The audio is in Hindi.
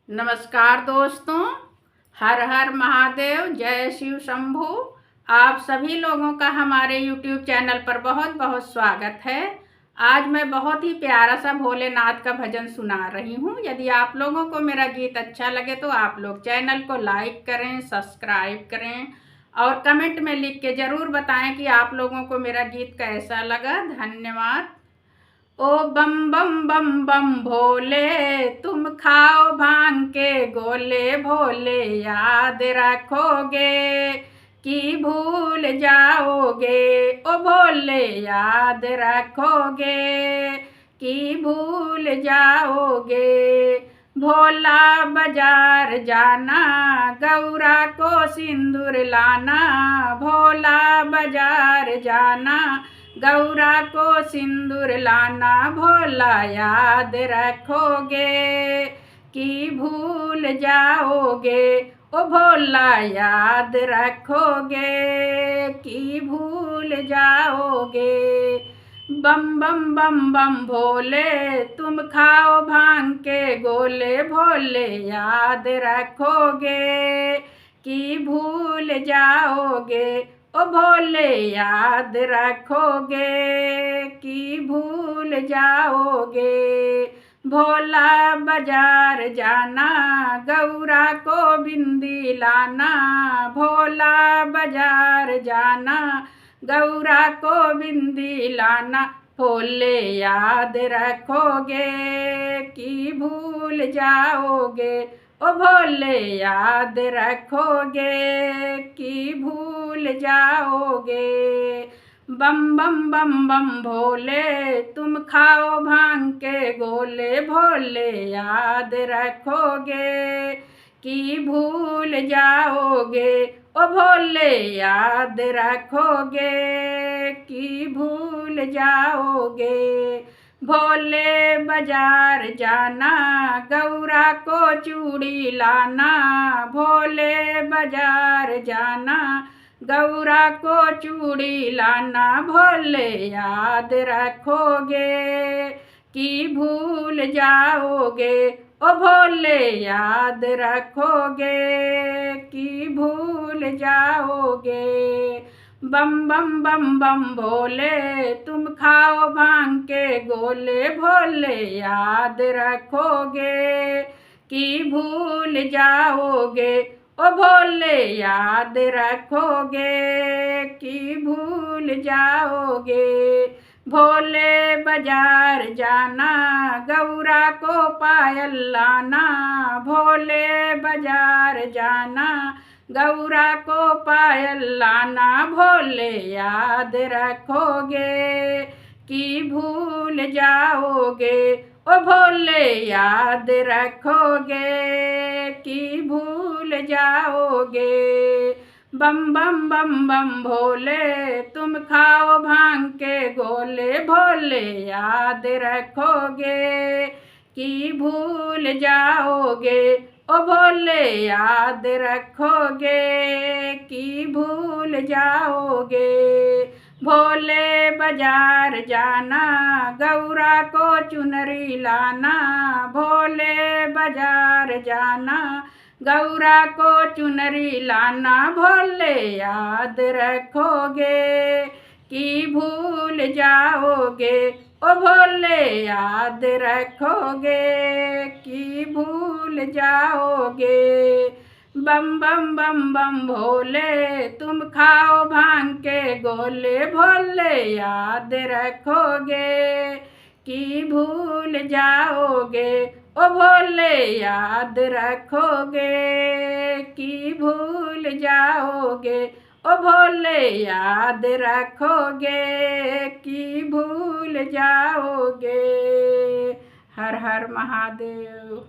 नमस्कार दोस्तों, हर हर महादेव, जय शिव शंभू। आप सभी लोगों का हमारे YouTube चैनल पर बहुत बहुत स्वागत है। आज मैं बहुत ही प्यारा सा भोलेनाथ का भजन सुना रही हूँ। यदि आप लोगों को मेरा गीत अच्छा लगे तो आप लोग चैनल को लाइक करें, सब्सक्राइब करें और कमेंट में लिख के ज़रूर बताएं कि आप लोगों को मेरा गीत कैसा लगा। धन्यवाद। ओ बम बम बम बम भोले, तुम खाओ भांग के गोले, भोले याद रखोगे कि भूल जाओगे। ओ भोले याद रखोगे कि भूल जाओगे। भोला बाजार जाना, गौरा को सिंदूर लाना। भोला बाजार जाना, गौरा को सिंदूर लाना। भोला याद रखोगे कि भूल जाओगे। ओ भोला याद रखोगे कि भूल जाओगे। बम बम बम बम भोले, तुम खाओ भांग के गोले। भोले याद रखोगे कि भूल जाओगे। ओ भोले याद रखोगे कि भूल जाओगे। भोला बाजार जाना, गौरा को बिंदी लाना। भोला बाजार जाना, गौरा को बिंदी लाना। भोले याद रखोगे कि भूल जाओगे। ओ भोले याद रखोगे कि भूल जाओगे। बम बम बम बम भोले, तुम खाओ भांग के गोले। भोले याद रखोगे कि भूल जाओगे। ओ भोले याद रखोगे कि भूल जाओगे। भोले बाजार जाना, गौरा को चूड़ी लाना। भोले बाजार जाना, गौरा को चूड़ी लाना। भोले याद रखोगे कि भूल जाओगे। ओ भोले याद रखोगे कि भूल जाओगे। बम बम बम बम भोले, तुम खाओ भांग के गोले। भोले याद रखोगे कि भूल जाओगे। ओ भोले याद रखोगे कि भूल जाओगे। भोले बाजार जाना, गौरा को पायल लाना। भोले बाजार जाना, गौरा को पायल लाना। भोले याद रखोगे कि भूल जाओगे। ओ भोले याद रखोगे कि भूल जाओगे। बम बम बम बम भोले, तुम खाओ भांग के गोले। भोले याद रखोगे कि भूल जाओगे। ओ भोले याद रखोगे कि भूल जाओगे। भोले बाजार जाना, गौरा को चुनरी लाना। भोले बाजार जाना, गौरा को चुनरी लाना। भोले याद रखोगे कि भूल जाओगे। ओ भोले याद रखोगे कि भूल जाओगे। बम बम बम बम भोले, तुम खाओ भांग के गोले। भोले याद रखोगे कि भूल जाओगे। ओ भोले याद रखोगे कि भूल जाओगे। ओ भोले याद रखोगे कि भूल जाओगे। हर हर महादेव।